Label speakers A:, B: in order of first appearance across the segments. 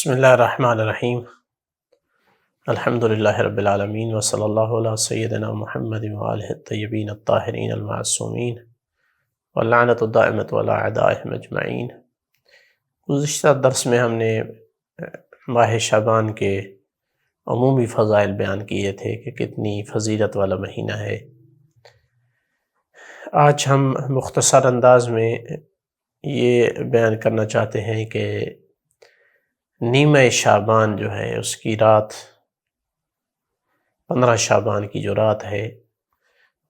A: بسم اللہ الرحمن الرحیم الحمد للہ رب العالمین وصلی اللہ علی سیدنا محمد وآلہ الطیبین الطاہرین المعصومین واللعنۃ الدائمۃ علی اعدائہم اجمعین۔ گزشتہ درس میں ہم نے ماہ شعبان کے عمومی فضائل بیان کیے تھے کہ کتنی فضیلت والا مہینہ ہے۔ آج ہم مختصر انداز میں یہ بیان کرنا چاہتے ہیں کہ نیمہ شعبان جو ہے اس کی رات، 15 شعبان کی جو رات ہے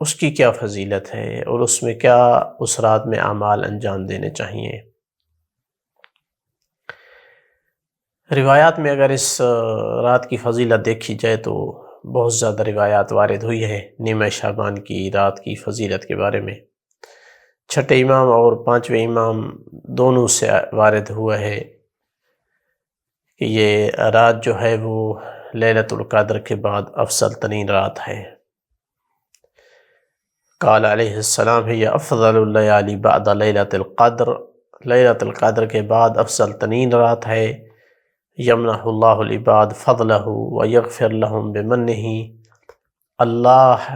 A: اس کی کیا فضیلت ہے اور اس میں کیا اس رات میں اعمال انجام دینے چاہیے۔ روایات میں اگر اس رات کی فضیلت دیکھی جائے تو بہت زیادہ روایات وارد ہوئی ہے نیمہ شعبان کی رات کی فضیلت کے بارے میں۔ چھٹے امام اور پانچویں امام دونوں سے وارد ہوا ہے کہ یہ رات جو ہے وہ لیلۃ القدر کے بعد افضل ترین رات ہے۔ قال علیہ السلام ہے یہ افضل اللیالی بعد لیلۃ القدر، لیلۃ القدر کے بعد افضل ترین رات ہے۔ یمنح اللہ العباد فضلہ ویغفر لہم بمنہ، اللہ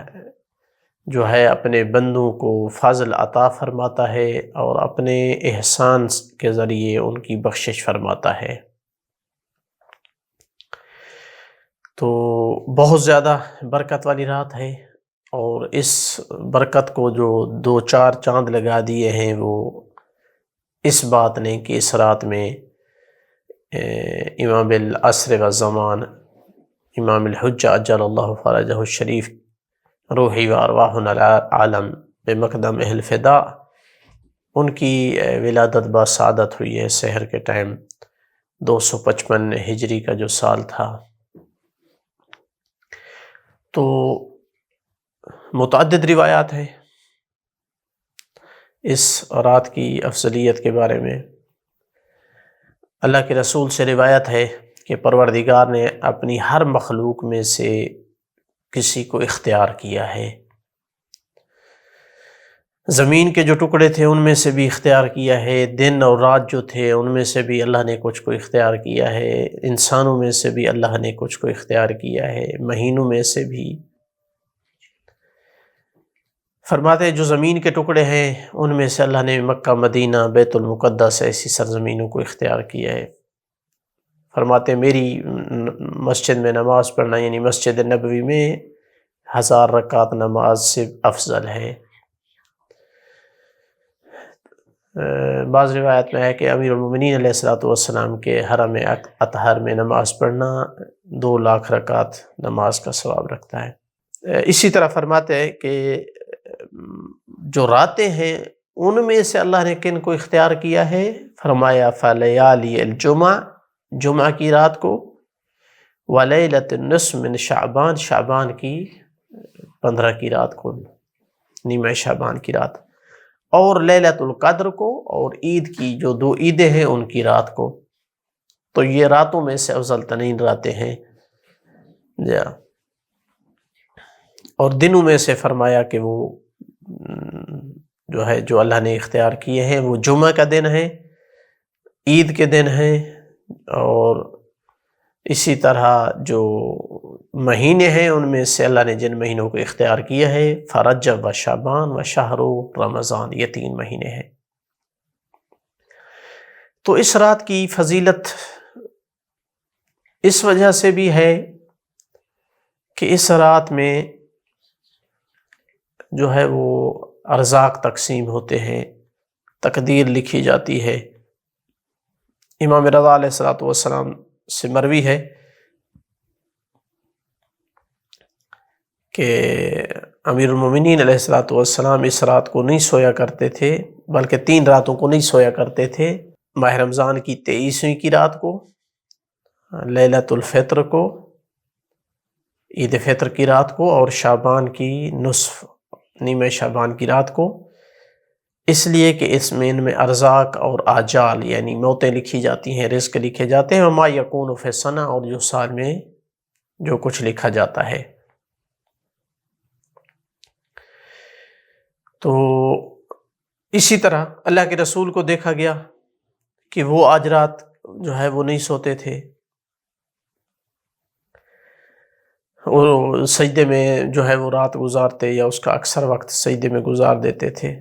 A: جو ہے اپنے بندوں کو فضل عطا فرماتا ہے اور اپنے احسان کے ذریعے ان کی بخشش فرماتا ہے۔ تو بہت زیادہ برکت والی رات ہے، اور اس برکت کو جو 2-4 چاند لگا دیے ہیں وہ اس بات نے کہ اس رات میں امام العصر والزمان امام الحجہ اجل اللہ فرجہ الشریف روحی و ارواحنا العالم بمقدم اہل فدا، ان کی ولادت بسعادت ہوئی ہے سحر کے ٹائم 255 ہجری کا جو سال تھا۔ تو متعدد روایات ہیں اس رات کی افضلیت کے بارے میں۔ اللہ کے رسول سے روایت ہے کہ پروردگار نے اپنی ہر مخلوق میں سے کسی کو اختیار کیا ہے، زمین کے جو ٹکڑے تھے ان میں سے بھی اختیار کیا ہے، دن اور رات جو تھے ان میں سے بھی اللہ نے کچھ کو اختیار کیا ہے، انسانوں میں سے بھی اللہ نے کچھ کو اختیار کیا ہے، مہینوں میں سے بھی۔ فرماتے ہیں جو زمین کے ٹکڑے ہیں ان میں سے اللہ نے مکہ، مدینہ، بیت المقدس ایسی سرزمینوں کو اختیار کیا ہے۔ فرماتے ہیں میری مسجد میں نماز پڑھنا یعنی مسجد نبوی میں 1000 رکعت نماز سے افضل ہے۔ بعض روایت میں ہے کہ امیر المومنین علیہ السلام کے حرم اطہر میں نماز پڑھنا 2 لاکھ رکعت نماز کا ثواب رکھتا ہے۔ اسی طرح فرماتے ہیں کہ جو راتیں ہیں ان میں سے اللہ نے کن کو اختیار کیا ہے، فرمایا فلیالی الجمعہ، جمعہ کی رات کو، ولیلۃ النصف من شعبان، شعبان کی 15 کی رات کو، نیمہ شعبان کی رات، اور لیلۃ القدر کو، اور عید کی جو 2 عیدیں ہیں ان کی رات کو۔ تو یہ راتوں میں سے افضل ترین راتیں ہیں۔ اور دنوں میں سے فرمایا کہ وہ جو ہے جو اللہ نے اختیار کیے ہیں وہ جمعہ کا دن ہے، عید کے دن ہیں، اور اسی طرح جو مہینے ہیں ان میں سے اللہ نے جن مہینوں کو اختیار کیا ہے فرجب و شعبان و شہر رمضان، یہ 3 مہینے ہیں۔ تو اس رات کی فضیلت اس وجہ سے بھی ہے کہ اس رات میں جو ہے وہ ارزاق تقسیم ہوتے ہیں، تقدیر لکھی جاتی ہے۔ امام رضا علیہ السلام سے مروی ہے کہ امیر المومنین علیہ السلام اس رات کو نہیں سویا کرتے تھے، بلکہ 3 راتوں کو نہیں سویا کرتے تھے، ماہ رمضان کی 23ویں کی رات کو، لیلۃ الفطر کو، عید فطر کی رات کو، اور شعبان کی نصف، نیمہ شعبان کی رات کو، اس لیے کہ اس میں ان میں ارزاق اور آجال یعنی موتیں لکھی جاتی ہیں، رزق لکھے جاتے ہیں، وما یکون فی سنہ، اور جو سال میں جو کچھ لکھا جاتا ہے۔ تو اسی طرح اللہ کے رسول کو دیکھا گیا کہ وہ آج رات جو ہے وہ نہیں سوتے تھے، اور سجدے میں جو ہے وہ رات گزارتے یا اس کا اکثر وقت سجدے میں گزار دیتے تھے۔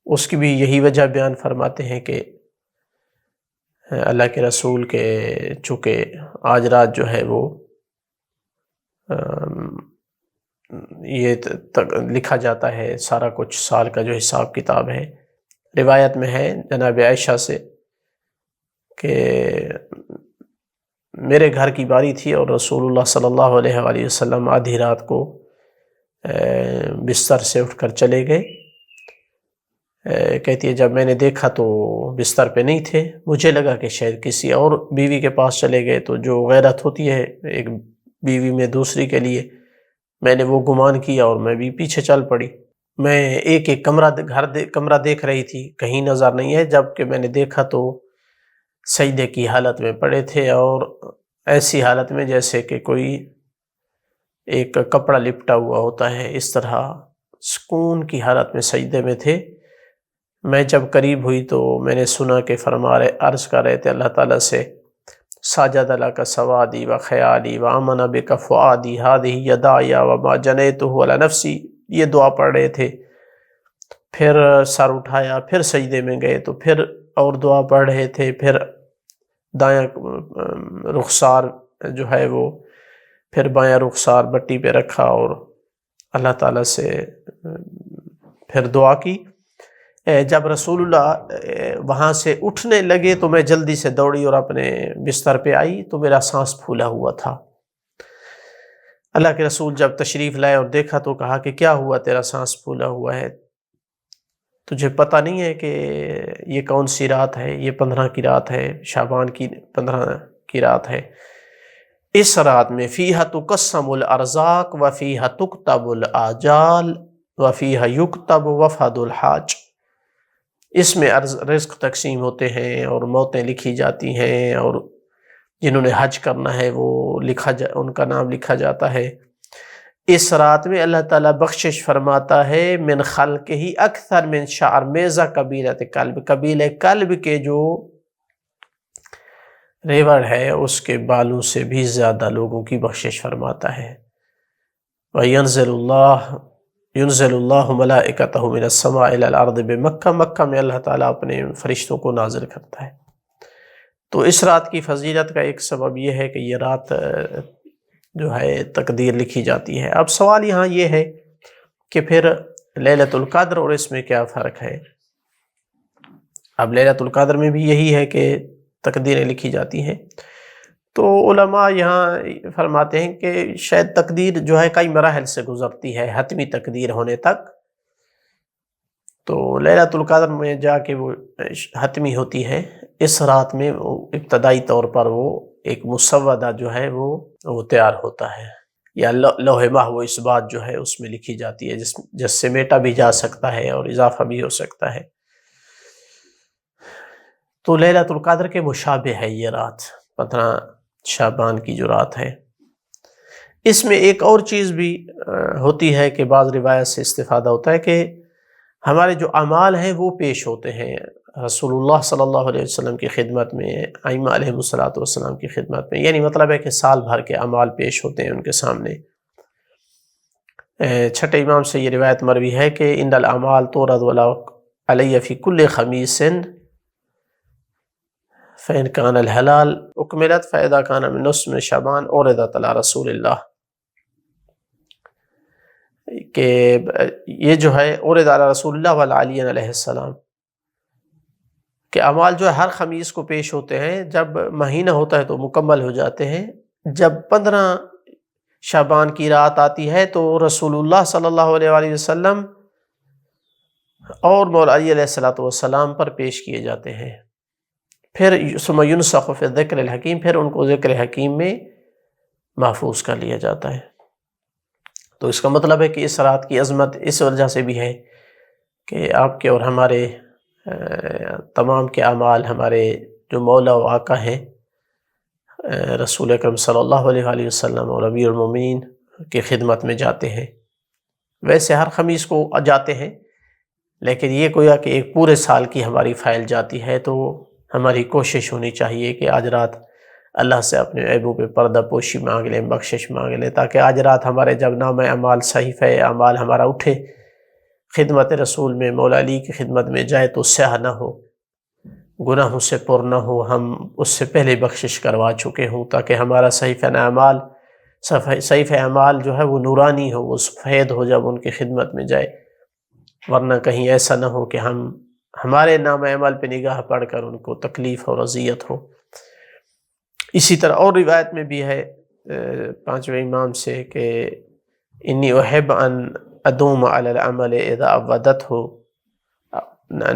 A: اس کی بھی یہی وجہ بیان فرماتے ہیں کہ اللہ کے رسول کے چونکہ آج رات جو ہے وہ یہ لکھا جاتا ہے، سارا کچھ سال کا جو حساب کتاب ہے۔ روایت میں ہے جناب عائشہ سے کہ میرے گھر کی باری تھی اور رسول اللہ صلی اللہ علیہ وآلہ وسلم آدھی رات کو بستر سے اٹھ کر چلے گئے۔ کہتی ہے جب میں نے دیکھا تو بستر پہ نہیں تھے، مجھے لگا کہ شاید کسی اور بیوی کے پاس چلے گئے، تو جو غیرت ہوتی ہے ایک بیوی میں دوسری کے لیے، میں نے وہ گمان کیا اور میں بھی پیچھے چل پڑی۔ میں ایک ایک کمرہ دیکھ رہی تھی، کہیں نظر نہیں ہے، جب کہ میں نے دیکھا تو سجدے کی حالت میں پڑے تھے، اور ایسی حالت میں جیسے کہ کوئی ایک کپڑا لپٹا ہوا ہوتا ہے، اس طرح سکون کی حالت میں سجدے میں تھے۔ میں جب قریب ہوئی تو میں نے سنا کہ عرض کر رہے تھے اللہ تعالیٰ سے، ساجد لک سوادی و خیالی و آمن بک فؤادی ہذہ یدایا وما جنیتہ علی نفسی، یہ دعا پڑھ رہے تھے۔ پھر سر اٹھایا، پھر سجدے میں گئے تو پھر اور دعا پڑھ رہے تھے، پھر دایاں رخسار جو ہے وہ، پھر بایاں رخسار بٹی پہ رکھا اور اللہ تعالیٰ سے پھر دعا کی۔ جب رسول اللہ وہاں سے اٹھنے لگے تو میں جلدی سے دوڑی اور اپنے بستر پہ آئی تو میرا سانس پھولا ہوا تھا۔ اللہ کے رسول جب تشریف لائے اور دیکھا تو کہا کہ کیا ہوا، تیرا سانس پھولا ہوا ہے، تجھے پتہ نہیں ہے کہ یہ کون سی رات ہے؟ یہ 15 کی رات ہے، شعبان کی 15 کی رات ہے۔ اس رات میں فیہا تقسم الارزاق و فیہا تکتب الآجال و فیہا یکتب وفد الحاج، اس میں رزق تقسیم ہوتے ہیں اور موتیں لکھی جاتی ہیں، اور جنہوں نے حج کرنا ہے وہ ان کا نام لکھا جاتا ہے۔ اس رات میں اللہ تعالیٰ بخشش فرماتا ہے من خلقہ اکثر من شعر میزہ قبیلۃ کلب، قبیلہ کلب کے جو ریوڑ ہے اس کے بالوں سے بھی زیادہ لوگوں کی بخشش فرماتا ہے۔ ينزل اللہ ملائکتہ من السماء الى الارض بمکہ، مکہ میں اللہ تعالیٰ اپنے فرشتوں کو نازل کرتا ہے۔ تو اس رات کی فضیلت کا ایک سبب یہ ہے کہ یہ رات جو ہے تقدیر لکھی جاتی ہے۔ اب سوال یہاں یہ ہے کہ پھر لیلۃ القدر اور اس میں کیا فرق ہے؟ اب لیلۃ القدر میں بھی یہی ہے کہ تقدیریں لکھی جاتی ہیں، تو علماء یہاں فرماتے ہیں کہ شاید تقدیر جو ہے کئی مراحل سے گزرتی ہے حتمی تقدیر ہونے تک، تو لیلۃ القدر میں جا کے وہ حتمی ہوتی ہے۔ اس رات میں ابتدائی طور پر وہ ایک مسودہ جو ہے وہ تیار ہوتا ہے، یا لوح محو اس بات جو ہے اس میں لکھی جاتی ہے، جس سے میٹا بھی جا سکتا ہے اور اضافہ بھی ہو سکتا ہے۔ تو لیلۃ القدر کے مشابہ ہے یہ رات، 15 شعبان کی جو رات ہے۔ اس میں ایک اور چیز بھی ہوتی ہے کہ بعض روایت سے استفادہ ہوتا ہے کہ ہمارے جو اعمال ہیں وہ پیش ہوتے ہیں رسول اللہ صلی اللہ علیہ وسلم کی خدمت میں، ائمہ علیہ السلام کی خدمت میں، یعنی مطلب ہے کہ سال بھر کے اعمال پیش ہوتے ہیں ان کے سامنے۔ چھٹے امام سے یہ روایت مروی ہے کہ ان الاعمال تورد علی فی کل خمیس فإن كان الحلال اکملت فإذا كان من نصف من شعبان اوردت علی رسول اللہ، کہ یہ جو ہے اورد علی رسول اللہ وعلی علی علیہ السلام، کہ اعمال جو ہے ہر خمیس کو پیش ہوتے ہیں، جب مہینہ ہوتا ہے تو مکمل ہو جاتے ہیں، جب 15 شعبان کی رات آتی ہے تو رسول اللہ صلی اللہ علیہ وآلہ وسلم اور مولا علی علیہ السلام پر پیش کیے جاتے ہیں۔ پھر ثم ينسخ فی الذکر الحکیم، پھر ان کو ذکر حکیم میں محفوظ کر لیا جاتا ہے۔ تو اس کا مطلب ہے کہ اس رات کی عظمت اس وجہ سے بھی ہے کہ آپ کے اور ہمارے تمام کے اعمال ہمارے جو مولا و آقا ہیں رسول اکرم صلی اللہ علیہ وآلہ وسلم اور امیر المومنین کی خدمت میں جاتے ہیں۔ ویسے ہر خمیس کو جاتے ہیں، لیکن یہ گویا کہ ایک پورے سال کی ہماری فائل جاتی ہے، تو ہماری کوشش ہونی چاہیے کہ آج رات اللہ سے اپنے عیبوں پہ پردہ پوشی مانگ لیں، بخشش مانگ لیں، تاکہ آج رات ہمارے جب نام اعمال صحیفہ اعمال ہمارا اٹھے، خدمت رسول میں مولا علی کی خدمت میں جائے تو سیاہ نہ ہو، گناہوں سے پر نہ ہو، ہم اس سے پہلے بخشش کروا چکے ہوں، تاکہ ہمارا صحیفہ اعمال جو ہے وہ نورانی ہو، وہ سفید ہو جب ان کی خدمت میں جائے، ورنہ کہیں ایسا نہ ہو کہ ہمارے نام اعمال پہ نگاہ پڑ کر ان کو تکلیف اور اذیت ہو۔ اسی طرح اور روایت میں بھی ہے پانچویں امام سے کہ انی احب ان ادوم علی العمل اذا ودته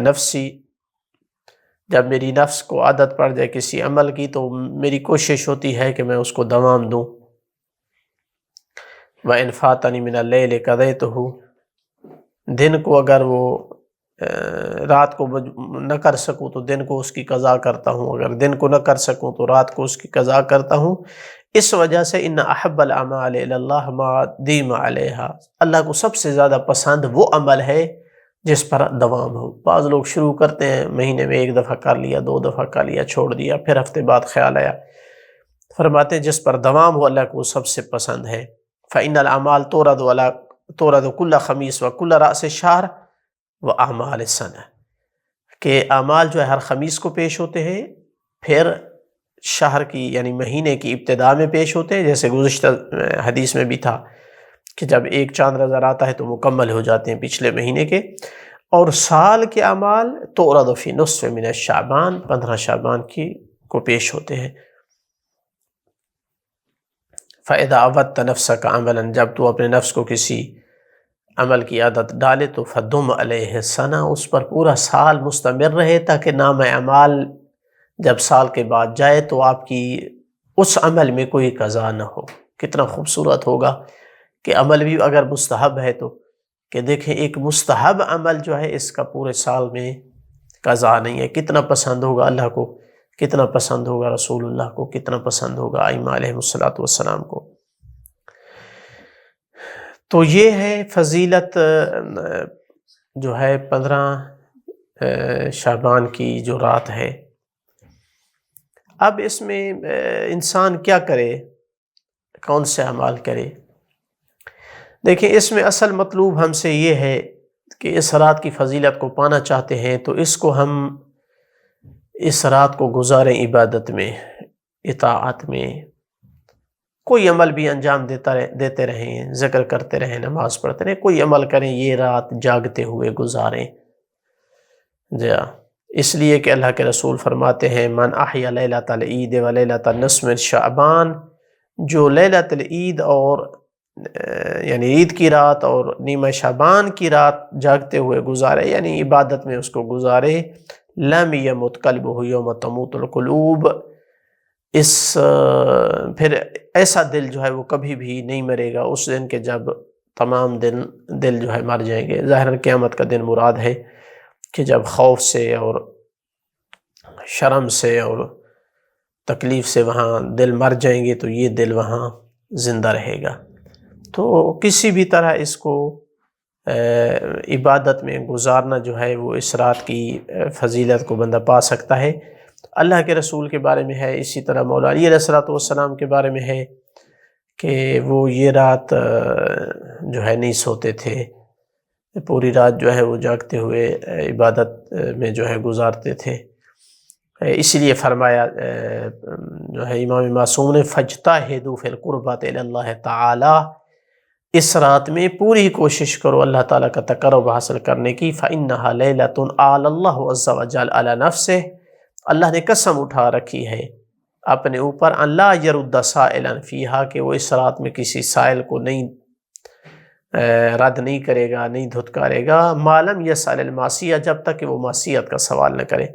A: نفسی، جب میری نفس کو عادت پڑ جائے کسی عمل کی تو میری کوشش ہوتی ہے کہ میں اس کو دوام دوں۔ وَإِنْ فَاتَنِي مِنَ اللَّيْلِ قَضَيْتُهُ، دن کو اگر وہ رات کو نہ کر سکوں تو دن کو اس کی قضا کرتا ہوں، اگر دن کو نہ کر سکوں تو رات کو اس کی قضا کرتا ہوں۔ اس وجہ سے ان احب الاعمال الی اللہ ما دیم علیہا، اللہ کو سب سے زیادہ پسند وہ عمل ہے جس پر دوام ہو۔ بعض لوگ شروع کرتے ہیں، مہینے میں ایک دفعہ کر لیا، 2 دفعہ کر لیا، چھوڑ دیا، پھر ہفتے بعد خیال آیا۔ فرماتے ہیں جس پر دوام ہو اللہ کو سب سے پسند ہے۔ فإن الاعمال تورد کل خمیس و کل رأس شہر و اعمال السنہ، کہ اعمال جو ہے ہر خمیس کو پیش ہوتے ہیں، پھر شہر کی یعنی مہینے کی ابتدا میں پیش ہوتے ہیں، جیسے گزشتہ حدیث میں بھی تھا کہ جب ایک چاند نظر آتا ہے تو مکمل ہو جاتے ہیں پچھلے مہینے کے، اور سال کے اعمال تورد فی نصف من الشعبان، 15 شعبان کو پیش ہوتے ہیں۔ فَإِذَا عَوَدْتَ نَفْسَكَ عَمَلًا، جب تو اپنے نفس کو کسی عمل کی عادت ڈالے تو فَدُمْ عَلَيْهِ السَّنَةَ، اس پر پورا سال مستمر رہے، تاکہ نام اعمال جب سال کے بعد جائے تو آپ کی اس عمل میں کوئی قضا نہ ہو۔ کتنا خوبصورت ہوگا کہ عمل بھی اگر مستحب ہے تو کہ دیکھیں ایک مستحب عمل جو ہے اس کا پورے سال میں قضا نہیں ہے، کتنا پسند ہوگا اللہ کو، کتنا پسند ہوگا رسول اللہ کو، کتنا پسند ہوگا ائمہ علیہ السلام کو۔ تو یہ ہے فضیلت جو ہے 15 شعبان کی جو رات ہے۔ اب اس میں انسان کیا کرے، کون سے اعمال کرے؟ دیکھیں اس میں اصل مطلوب ہم سے یہ ہے کہ اس رات کی فضیلت کو پانا چاہتے ہیں تو ہم اس رات کو گزاریں عبادت میں، اطاعت میں، کوئی عمل بھی انجام دیتے رہیں، ذکر کرتے رہیں، نماز پڑھتے رہیں، کوئی عمل کریں، یہ رات جاگتے ہوئے گزاریں۔ اس لیے کہ اللہ کے رسول فرماتے ہیں من احیا لیلۃ العید و لیلۃ النصف من شعبان، جو لیلۃ العید اور یعنی عید کی رات اور نیمہ شعبان کی رات جاگتے ہوئے گزارے، یعنی عبادت میں اس کو گزارے، لم یمت قلبہ یوم تموت القلوب، پھر ایسا دل جو ہے وہ کبھی بھی نہیں مرے گا اس دن کے جب تمام دل جو ہے مر جائیں گے۔ ظاہراً قیامت کا دن مراد ہے کہ جب خوف سے اور شرم سے اور تکلیف سے وہاں دل مر جائیں گے تو یہ دل وہاں زندہ رہے گا۔ تو کسی بھی طرح اس کو عبادت میں گزارنا جو ہے وہ اس رات کی فضیلت کو بندہ پا سکتا ہے۔ اللہ کے رسول کے بارے میں ہے، اسی طرح مولا علی علیہ السلام کے بارے میں ہے کہ وہ یہ رات جو ہے نہیں سوتے تھے، پوری رات جو ہے وہ جاگتے ہوئے عبادت میں جو ہے گزارتے تھے۔ اسی لیے فرمایا جو ہے امام معصوم نے فَاجْتَهِدُوا فِي الْقُرْبَةِ إِلَى اللَّهِ تَعَالَى، اس رات میں پوری کوشش کرو اللہ تعالیٰ کا تقرب حاصل کرنے کی۔ فَإِنَّهَا لَيْلَةٌ آلَ اللَّهُ عَزَّ وَجَلَّ عَلَى نَفْسِهِ، اللہ نے قسم اٹھا رکھی ہے اپنے اوپر، ان لا يرد سائلا فیہا، کہ وہ اس رات میں کسی سائل کو نہیں رد نہیں کرے گا، نہیں دھتکارے گا، ما لم يسأل المعصیہ، جب تک کہ وہ معصیت کا سوال نہ کرے۔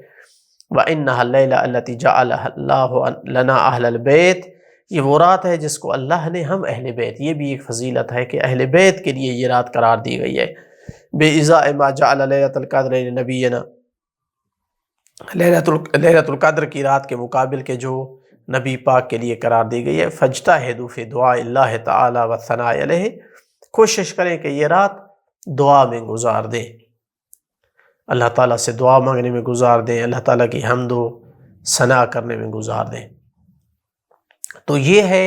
A: وَإِنَّهَا اللَّيْلَةُ الَّتِي جَعَلَهَا اللَّهُ لَنَا أَهْلَ الْبَيْتِ، یہ وہ رات ہے جس کو اللہ نے ہم اہل بیت، یہ بھی ایک فضیلت ہے کہ اہل بیت کے لیے یہ رات قرار دی گئی ہے۔ بِإِزَاءِ مَا جَعَلَ لَيْلَةَ الْقَدْرِ لِنَبِيِّنَا، لیلۃ القدر کی رات کے مقابل کے جو نبی پاک کے لیے قرار دی گئی ہے۔ فَاجْتَهِدُوا فِي دُعَاءِ اللَّهِ تَعَالَى وَالثَّنَاءِ عَلَيْهِ، کوشش کریں کہ یہ رات دعا میں گزار دیں، اللہ تعالیٰ سے دعا مانگنے میں گزار دیں، اللہ تعالیٰ کی حمد و ثنا کرنے میں گزار دیں۔ تو یہ ہے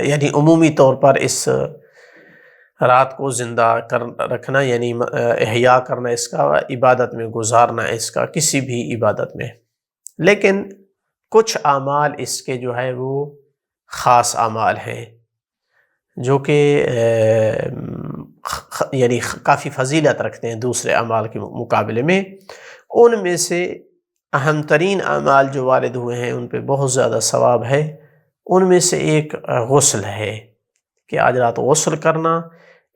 A: یعنی عمومی طور پر اس رات کو زندہ رکھنا، یعنی احیاء کرنا اس کا، عبادت میں گزارنا اس کا، کسی بھی عبادت میں۔ لیکن کچھ اعمال اس کے جو ہے وہ خاص اعمال ہیں جو کہ یعنی کافی فضیلت رکھتے ہیں دوسرے اعمال کے مقابلے میں۔ ان میں سے اہم ترین اعمال جو وارد ہوئے ہیں ان پہ بہت زیادہ ثواب ہے۔ ان میں سے ایک غسل ہے کہ آج رات غسل کرنا،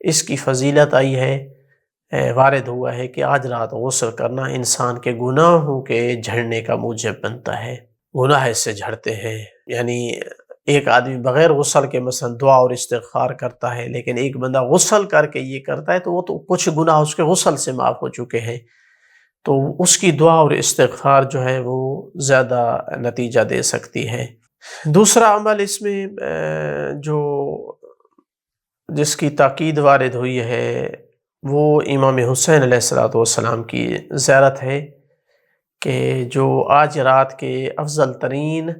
A: اس کی فضیلت آئی ہے، وارد ہوا ہے کہ آج رات غسل کرنا انسان کے گناہوں کے جھڑنے کا موجب بنتا ہے۔ گناہ اس سے جھڑتے ہیں، یعنی ایک آدمی بغیر غسل کے مثلا دعا اور استغفار کرتا ہے، لیکن ایک بندہ غسل کر کے یہ کرتا ہے تو وہ تو کچھ گناہ اس کے غسل سے معاف ہو چکے ہیں، تو اس کی دعا اور استغفار جو ہے وہ زیادہ نتیجہ دے سکتی ہے۔ دوسرا عمل اس میں جو جس کی تاکید وارد ہوئی ہے وہ امام حسین علیہ السلام کی زیارت ہے، کہ جو آج رات کے افضل ترین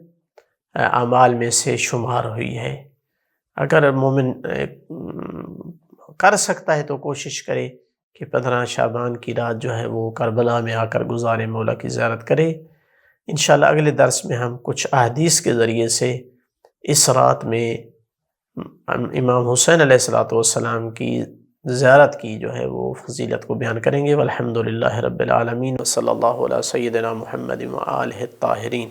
A: اعمال میں سے شمار ہوئی ہے۔ اگر مومن کر سکتا ہے تو کوشش کرے کہ 15 شعبان کی رات جو ہے وہ کربلا میں آ کر گزارے، مولا کی زیارت کرے۔ انشاءاللہ اگلے درس میں ہم کچھ احادیث کے ذریعے سے اس رات میں امام حسین علیہ السلام کی زیارت کی جو ہے وہ فضیلت کو بیان کریں گے۔ والحمدللہ رب العالمین، وصلی اللہ علی سیدنا محمد وآلہ الطاہرین۔